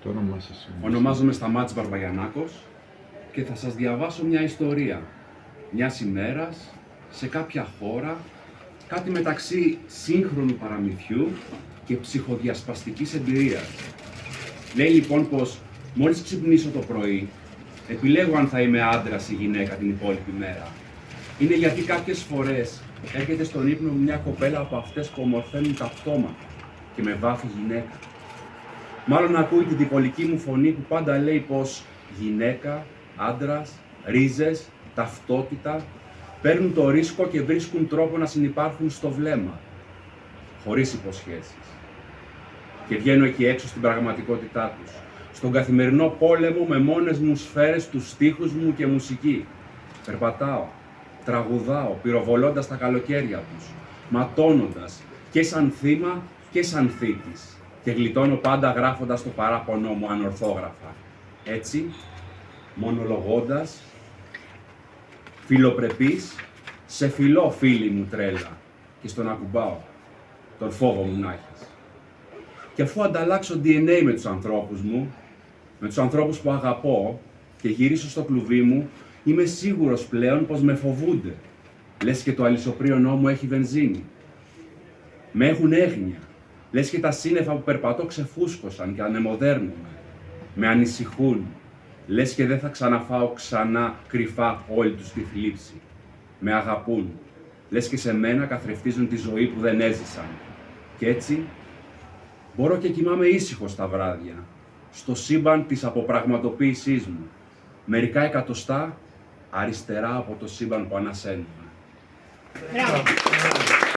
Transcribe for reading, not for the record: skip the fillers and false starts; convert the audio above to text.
Το όνομά σας? Ονομάζομαι Σταμάτης Μπαρμπαγιαννάκος και θα σας διαβάσω μια ιστορία μιας ημέρας, σε κάποια χώρα, κάτι μεταξύ σύγχρονου παραμυθιού και ψυχοδιασπαστικής εμπειρίας. Λέει λοιπόν πως μόλις ξυπνήσω το πρωί, επιλέγω αν θα είμαι άντρας ή γυναίκα την υπόλοιπη μέρα. Είναι γιατί κάποιες φορές έρχεται στον ύπνο μου μια κοπέλα από αυτές που ομορφαίνουν τα πτώματα και με βάφει γυναίκα. Μάλλον ακούει την διπολική μου φωνή που πάντα λέει πως γυναίκα, άντρας, ρίζες, ταυτότητα παίρνουν το ρίσκο και βρίσκουν τρόπο να συνυπάρχουν στο βλέμμα, χωρίς υποσχέσεις. Και βγαίνω εκεί έξω στην πραγματικότητά τους, στον καθημερινό πόλεμο με μόνες μου σφαίρες, τους στίχους μου και μουσική. Περπατάω, τραγουδάω, πυροβολώντας τα καλοκαίρια τους, ματώνοντας και σαν θύμα και σαν θήτης. Και γλιτώνω πάντα γράφοντας το παράπονό μου ανορθόγραφα. Έτσι, μονολογώντας, φιλοπρεπής, σε φιλώ φίλη μου τρέλα και στον ακουμπάω, τον φόβο μου να έχεις. Και αφού ανταλλάξω DNA με τους ανθρώπους μου, με τους ανθρώπους που αγαπώ και γυρίσω στο κλουβί μου, είμαι σίγουρος πλέον πως με φοβούνται. Λες και το αλυσοπρίωνό μου έχει βενζίνη. Με έχουν έγνοια. Λες και τα σύννεφα που περπατώ ξεφούσκωσαν και ανεμοδέρνουν. Με ανησυχούν. Λες και δεν θα ξαναφάω ξανά κρυφά όλη τους τη θλίψη. Με αγαπούν. Λες και σε μένα καθρεφτίζουν τη ζωή που δεν έζησαν. Κι έτσι, μπορώ και κοιμάμαι ήσυχος τα βράδια, στο σύμπαν της αποπραγματοποίησής μου. Μερικά εκατοστά αριστερά από το σύμπαν που ανασένουμε. Μπράβο.